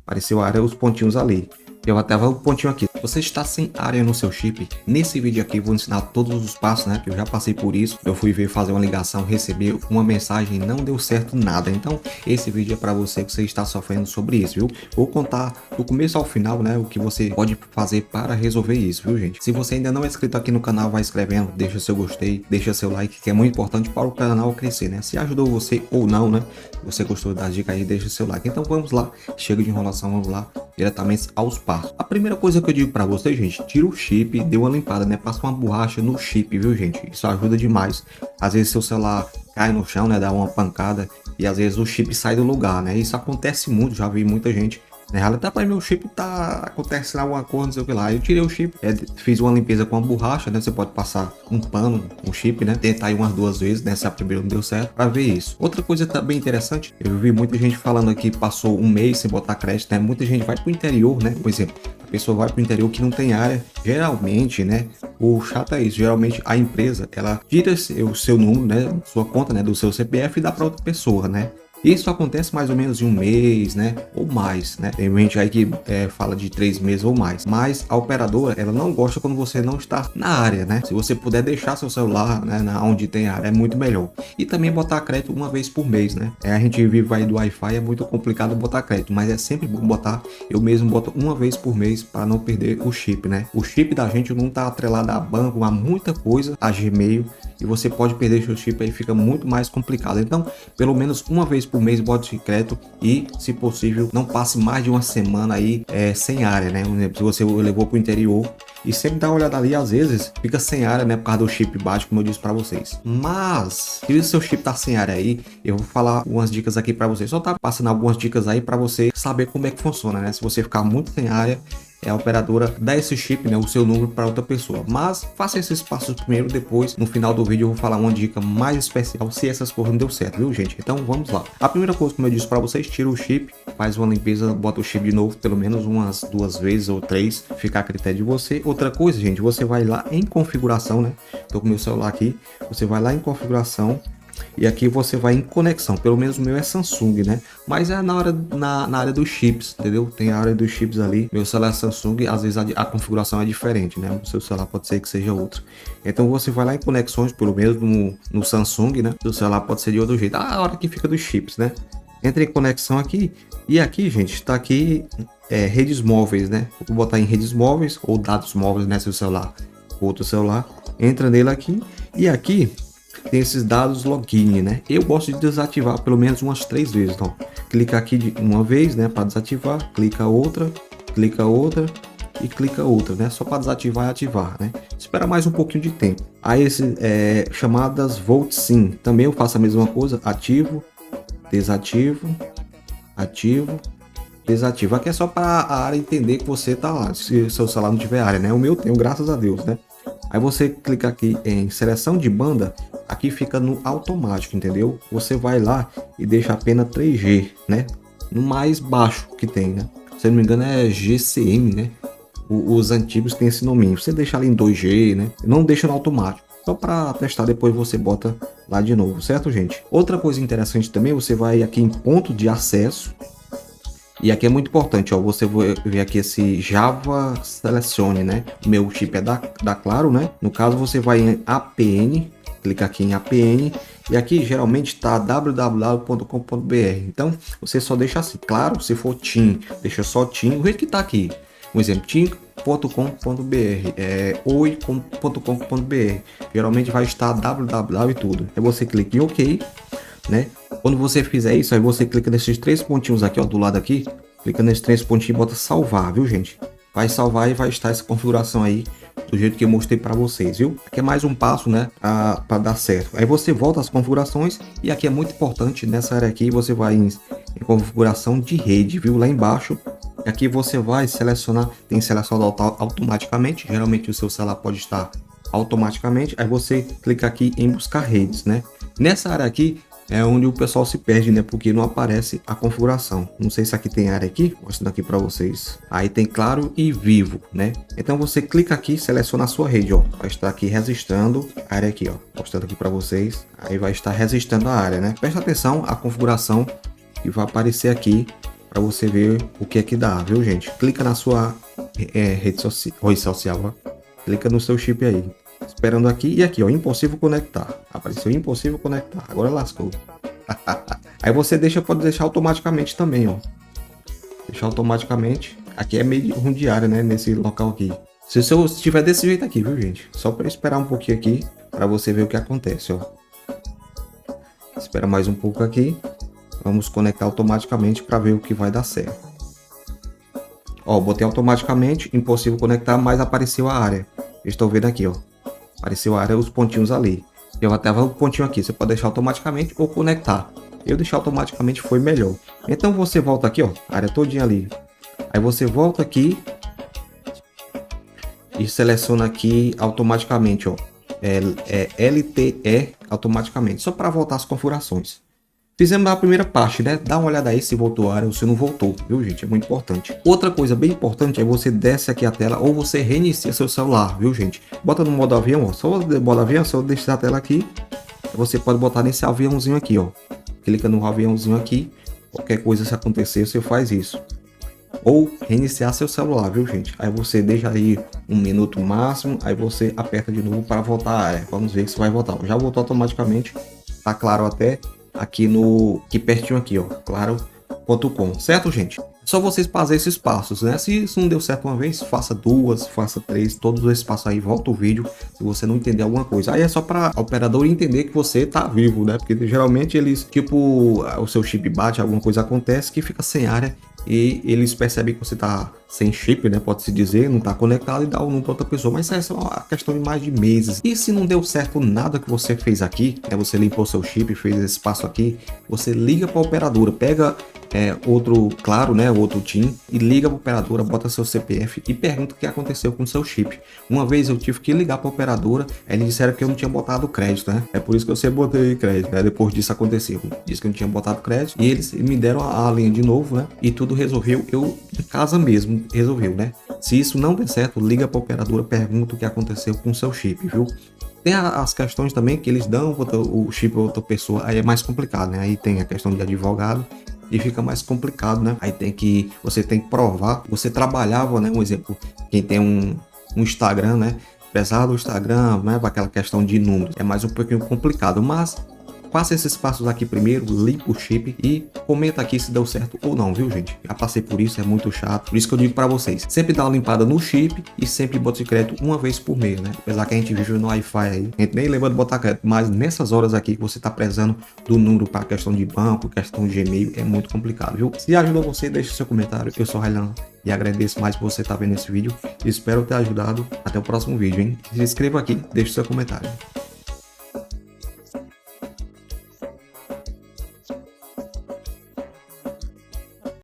Apareceu a área, os pontinhos ali. Eu até vou o pontinho aqui. Você está sem área no seu chip? Nesse vídeo aqui eu vou ensinar todos os passos, né? Que eu já passei por isso. Eu fui ver fazer uma ligação, receber uma mensagem, não deu certo nada. Então esse vídeo é para você que você está sofrendo sobre isso, viu? Vou contar do começo ao final, né? O que você pode fazer para resolver isso, viu, gente? Se você ainda não é inscrito aqui no canal, vai inscrevendo, deixa seu gostei, deixa seu like, que é muito importante para o canal crescer, né? Se ajudou você ou não, né? Se você gostou das dicas aí, deixa seu like. Então vamos lá, chega de enrolação, vamos lá diretamente aos passos. A primeira coisa que eu digo para você, gente, tira o chip, dê uma limpada, né? Passa uma borracha no chip, viu, gente? Isso ajuda demais. Às vezes seu celular cai no chão, né? Dá uma pancada e às vezes o chip sai do lugar, né? Isso acontece muito, já vi muita gente. Na realidade, tá, meu chip tá acontecendo alguma coisa, não sei o que lá. Eu tirei o chip, fiz uma limpeza com a borracha, né? Você pode passar um pano, um chip, né? Tentar aí umas 2 vezes, né? Se a primeira não deu certo, pra ver isso. Outra coisa também interessante, eu vi muita gente falando aqui, passou um mês sem botar crédito, né? Muita gente vai pro interior, né? Por exemplo, a pessoa vai pro interior que não tem área. Geralmente, né? O chato é isso. Geralmente a empresa, ela tira o seu número, né? Sua conta, né? Do seu CPF e dá pra outra pessoa, né? Isso acontece mais ou menos em um mês, né? Ou mais, né? Tem gente aí que fala de 3 meses ou mais. Mas a operadora, ela não gosta quando você não está na área, né? Se você puder deixar seu celular, né, onde tem área, é muito melhor. E também botar crédito uma vez por mês, né? A gente vive aí do Wi-Fi, é muito complicado botar crédito, mas é sempre bom botar. Eu mesmo boto uma vez por mês para não perder o chip, né? O chip da gente não tá atrelado a banco, a muita coisa, a Gmail, e você pode perder seu chip aí, fica muito mais complicado. Então, pelo menos uma vez por mês bote crédito e, se possível, não passe mais de uma semana aí sem área, né? Por exemplo, se você levou para o interior, e sempre dá uma olhada ali, às vezes fica sem área, né? Por causa do chip baixo, como eu disse para vocês. Mas, se o seu chip tá sem área aí, eu vou falar umas dicas aqui para vocês. Só tá passando algumas dicas aí para você saber como é que funciona, né? Se você ficar muito sem área, a operadora dá esse chip, né, o seu número para outra pessoa. Mas faça esses passos primeiro, depois no final do vídeo eu vou falar uma dica mais especial se essas coisas não deu certo, viu, gente? Então vamos lá. A primeira coisa, como eu disse para vocês, tira o chip, faz uma limpeza, bota o chip de novo pelo menos umas 2 vezes ou 3, fica a critério de você. Outra coisa, gente, você vai lá em configuração, né? Tô com meu celular aqui, você vai lá em configuração. E aqui você vai em conexão, pelo menos o meu é Samsung, né? Mas é na área dos chips, entendeu? Tem a área dos chips ali. Meu celular é Samsung, às vezes a configuração é diferente, né? O seu celular pode ser que seja outro. Então você vai lá em conexões, pelo menos no Samsung, né? O celular pode ser de outro jeito. A hora que fica dos chips, né? Entra em conexão aqui. E aqui, gente, está aqui redes móveis, né? Vou botar em redes móveis ou dados móveis, né? Seu celular, outro celular. Entra nele aqui. E aqui tem esses dados login, né? Eu gosto de desativar pelo menos umas 3 vezes. Então, clica aqui de uma vez, né? Para desativar, clica outra e clica outra, né? Só para desativar e ativar, né? Espera mais um pouquinho de tempo. Aí esse chamadas Volt Sim, também eu faço a mesma coisa, ativo, desativo, ativo, desativo. Aqui é só para a área entender que você tá lá. Se o seu celular não tiver área, né? O meu tem, graças a Deus, né? Aí você clica aqui em seleção de banda, aqui fica no automático, entendeu? Você vai lá e deixa apenas 3G, né? No mais baixo que tem, né? Se eu não me engano é GCM, né? Os antigos tem esse nominho. Você deixa ali em 2G, né? Não deixa no automático. Só para testar, depois você bota lá de novo, certo, gente? Outra coisa interessante também, você vai aqui em ponto de acesso. E aqui é muito importante, ó, você vai ver aqui esse Java Selecione, né? O meu chip é da Claro, né? No caso, você vai em APN, clica aqui em APN, e aqui geralmente está www.com.br. Então, você só deixa assim, claro, se for TIM, deixa só TIM, o jeito que tá aqui. Um exemplo, tim.com.br, oi.com.br. Geralmente vai estar www e tudo. Aí você clica em OK, né? Quando você fizer isso, aí você clica nesses 3 pontinhos aqui, ó, do lado aqui, clica nesses 3 pontinhos e bota salvar, viu, gente? Vai salvar e vai estar essa configuração aí do jeito que eu mostrei para vocês, viu? Aqui é mais um passo, né, para dar certo. Aí você volta às configurações e aqui é muito importante, nessa área aqui você vai em configuração de rede, viu? Lá embaixo, aqui você vai selecionar, tem selecionado automaticamente, geralmente o seu celular pode estar automaticamente, aí você clica aqui em buscar redes, né? Nessa área aqui é onde o pessoal se perde, né? Porque não aparece a configuração. Não sei se aqui tem área aqui, mostrando aqui para vocês. Aí tem Claro e Vivo, né? Então você clica aqui, seleciona a sua rede, ó. Vai estar aqui registrando a área aqui, ó. Mostrando aqui para vocês. Aí vai estar registrando a área, né? Presta atenção à configuração que vai aparecer aqui para você ver o que é que dá, viu, gente? Clica na sua rede social, ó. Clica no seu chip aí. Esperando aqui e aqui, ó, impossível conectar. Apareceu impossível conectar. Agora lascou. Aí você pode deixar automaticamente também, ó. Deixar automaticamente. Aqui é meio ruim de área, né? Nesse local aqui. Se o seu estiver desse jeito aqui, viu, gente? Só para esperar um pouquinho aqui para você ver o que acontece, ó. Espera mais um pouco aqui. Vamos conectar automaticamente para ver o que vai dar certo. Ó, botei automaticamente, impossível conectar, mas apareceu a área. Estou vendo aqui, ó. Apareceu a área, os pontinhos ali. Eu até vou o pontinho aqui. Você pode deixar automaticamente ou conectar. Eu deixar automaticamente foi melhor. Então você volta aqui, ó, a área todinha ali. Aí você volta aqui e seleciona aqui automaticamente, ó, LTE automaticamente, só para voltar as configurações. Fizemos a primeira parte, né? Dá uma olhada aí se voltou a área ou se não voltou, viu, gente? É muito importante. Outra coisa bem importante é você desce aqui a tela ou você reinicia seu celular, viu, gente? Bota no modo avião, ó. Só no modo avião, só deixar a tela aqui. Você pode botar nesse aviãozinho aqui, ó. Clica no aviãozinho aqui. Qualquer coisa se acontecer, você faz isso. Ou reiniciar seu celular, viu, gente? Aí você deixa aí um minuto máximo, aí você aperta de novo para voltar a área. Vamos ver se vai voltar. Já voltou automaticamente. Tá claro até aqui pertinho aqui, ó, claro.com, certo, gente? Só vocês fazerem esses passos, né? Se isso não deu certo uma vez, faça duas, faça três, todos esses passos aí, volta o vídeo se você não entender alguma coisa. Aí é só para a operadora entender que você tá vivo, né? Porque geralmente eles, tipo, o seu chip bate, alguma coisa acontece que fica sem área e eles percebem que você tá sem chip, né? Pode-se dizer, não tá conectado e dá o número para outra pessoa. Mas essa é uma questão de mais de meses. E se não deu certo nada que você fez aqui, né? Você limpou seu chip, fez esse passo aqui, você liga para a operadora, pega outro, claro, né? Outro TIM e liga para a operadora, bota seu CPF e pergunta o que aconteceu com o seu chip. Uma vez eu tive que ligar para a operadora, eles disseram que eu não tinha botado crédito, né? É por isso que eu sempre botei crédito, né? Depois disso aconteceu. Disse que eu não tinha botado crédito e eles me deram a linha de novo, né? E tudo resolveu, eu em casa mesmo resolveu, né? Se isso não der certo, liga para a operadora, pergunta o que aconteceu com o seu chip, viu? Tem as questões também que eles dão o chip para outra pessoa, aí é mais complicado, né? Aí tem a questão de advogado e fica mais complicado, né? Aí você tem que provar, você trabalhava, né? Um exemplo, quem tem um Instagram, né? Apesar do Instagram, né? Para aquela questão de números, é mais um pouquinho complicado, mas faça esses passos aqui primeiro, limpa o chip e comenta aqui se deu certo ou não, viu, gente? Já passei por isso, é muito chato. Por isso que eu digo para vocês, sempre dá uma limpada no chip e sempre bota de crédito uma vez por mês, né? Apesar que a gente vive no Wi-Fi aí, a gente nem lembra de botar crédito, mas nessas horas aqui que você tá precisando do número para questão de banco, questão de Gmail, é muito complicado, viu? Se ajudou você, deixa seu comentário. Eu sou o Railan e agradeço mais por você estar vendo esse vídeo. Espero ter ajudado. Até o próximo vídeo, hein? Se inscreva aqui, deixe seu comentário.